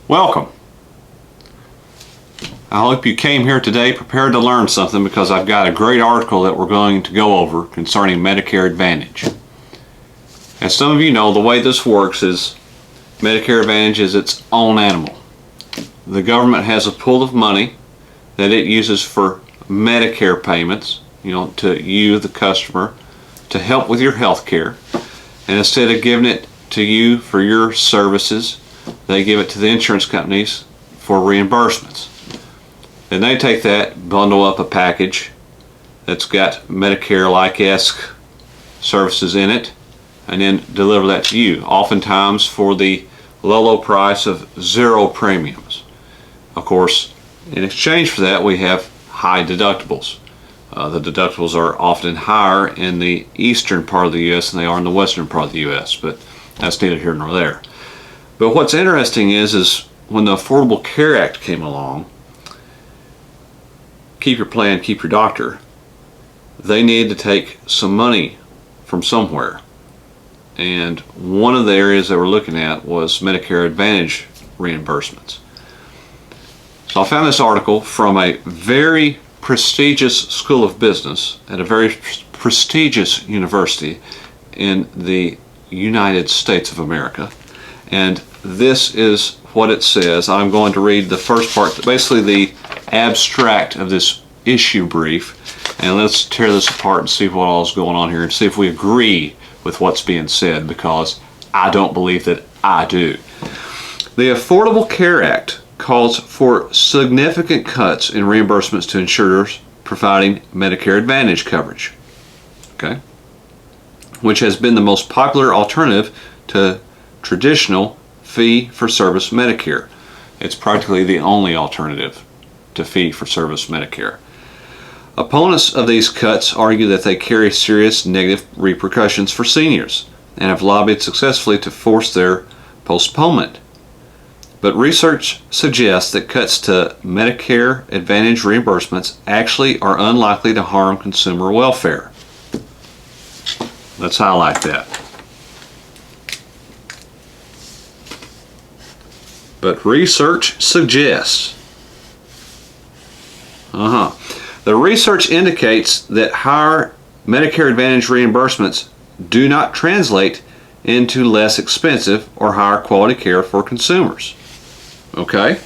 Welcome. I hope you came here today prepared to learn something, because I've got a great article that we're going to go over concerning Medicare Advantage. As some of you know, the way this works is Medicare Advantage is its own animal. The government has a pool of money that it uses for Medicare payments, to you, the customer, to help with your health care. And instead of giving it to you for your services, they give it to the insurance companies for reimbursements. Then they take that, bundle up a package that's got Medicare-like-esque services in it, and then deliver that to you, oftentimes for the low price of 0 premiums. Of course, in exchange for that, we have high deductibles. The deductibles are often higher in the eastern part of the U.S. than they are in the western part of the U.S., but that's neither here nor there. But what's interesting is when the Affordable Care Act came along, keep your plan, keep your doctor, they needed to take some money from somewhere. And one of the areas they were looking at was Medicare Advantage reimbursements. So I found this article from a very prestigious school of business at a very prestigious university in the United States of America. And this is what it says. I'm going to read the first part, basically the abstract of this issue brief, and let's tear this apart and see what all is going on here and see if we agree with what's being said, because I don't believe that I do. The Affordable Care Act calls for significant cuts in reimbursements to insurers providing Medicare Advantage coverage, okay, which has been the most popular alternative to traditional fee-for-service Medicare. It's practically the only alternative to fee-for-service Medicare. Opponents of these cuts argue that they carry serious negative repercussions for seniors and have lobbied successfully to force their postponement. But research suggests that cuts to Medicare Advantage reimbursements actually are unlikely to harm consumer welfare. Let's highlight that. But research suggests. The research indicates that higher Medicare Advantage reimbursements do not translate into less expensive or higher quality care for consumers. Okay?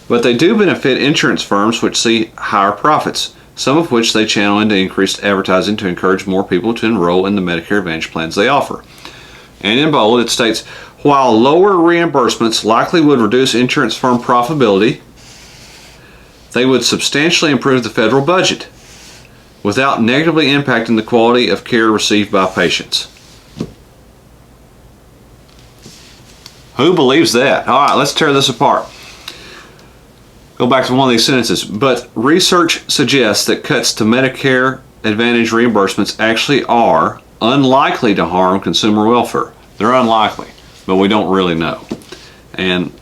But they do benefit insurance firms, which see higher profits, some of which they channel into increased advertising to encourage more people to enroll in the Medicare Advantage plans they offer. And in bold, it states, while lower reimbursements likely would reduce insurance firm profitability, they would substantially improve the federal budget without negatively impacting the quality of care received by patients. Who believes that? All right, let's tear this apart. Go back to one of these sentences. But research suggests that cuts to Medicare Advantage reimbursements actually are unlikely to harm consumer welfare. They're unlikely, but we don't really know. And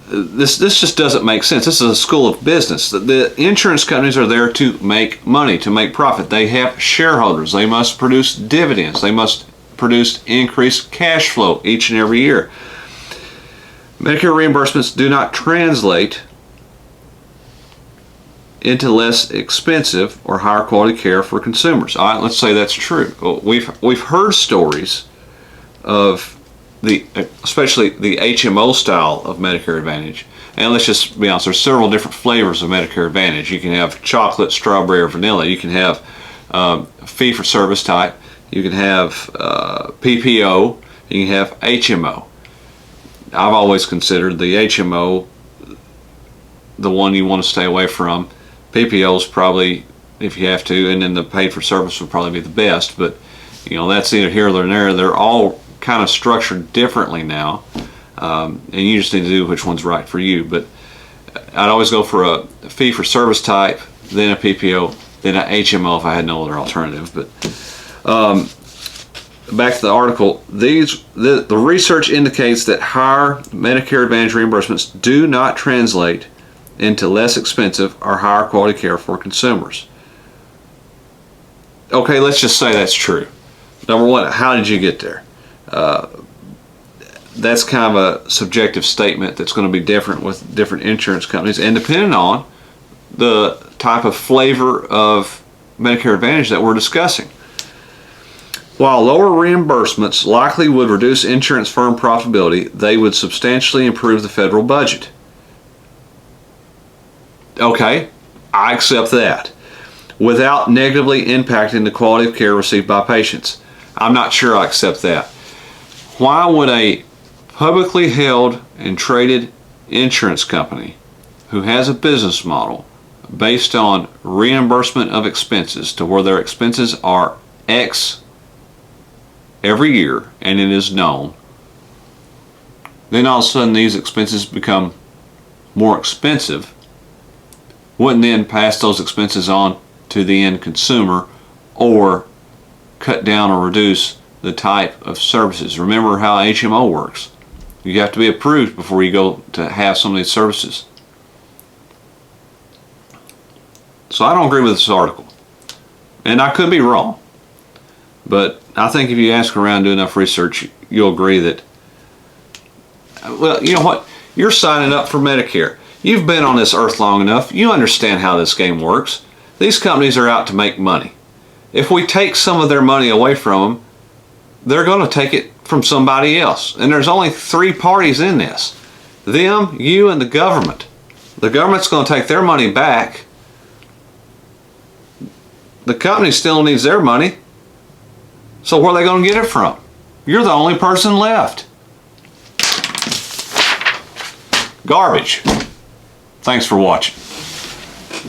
this just doesn't make sense. This is a school of business. The insurance companies are there to make money, to make profit. They have shareholders. They must produce dividends. They must produce increased cash flow each and every year. Medicare reimbursements do not translate into less expensive or higher quality care for consumers. All right, let's say that's true. Well, we've heard stories of especially the HMO style of Medicare Advantage. And let's just be honest, there's several different flavors of Medicare Advantage. You can have chocolate, strawberry, or vanilla. You can have fee-for-service type. You can have PPO. You can have HMO. I've always considered the HMO the one you want to stay away from. PPO is probably, if you have to, and then the paid-for-service would probably be the best. But that's either here or there. They're all kind of structured differently now, and you just need to do which one's right for you. But I'd always go for a fee-for-service type, then a PPO, then a HMO if I had no other alternative. But back to the article, the research indicates that higher Medicare Advantage reimbursements do not translate into less expensive or higher quality care for consumers. Okay, let's just say that's true. Number one, how did you get there? that's kind of a subjective statement that's going to be different with different insurance companies, and depending on the type of flavor of Medicare Advantage that we're discussing. While lower reimbursements likely would reduce insurance firm profitability, they would substantially improve the federal budget. Okay, I accept that, without negatively impacting the quality of care received by patients. I'm not sure I accept that. Why would a publicly held and traded insurance company who has a business model based on reimbursement of expenses, to where their expenses are X every year and it is known, then all of a sudden these expenses become more expensive, wouldn't then pass those expenses on to the end consumer or cut down or reduce the type of services? Remember how HMO works. You have to be approved before you go to have some of these services. So I don't agree with this article. And I could be wrong. But I think if you ask around and do enough research, you'll agree that, well, you know what? You're signing up for Medicare. You've been on this earth long enough. You understand how this game works. These companies are out to make money. If we take some of their money away from them, they're going to take it from somebody else. And there's only three parties in this: them, you, and the government. The government's going to take their money back. The company still needs their money. So where are they going to get it from? You're the only person left. Garbage. Thanks for watching.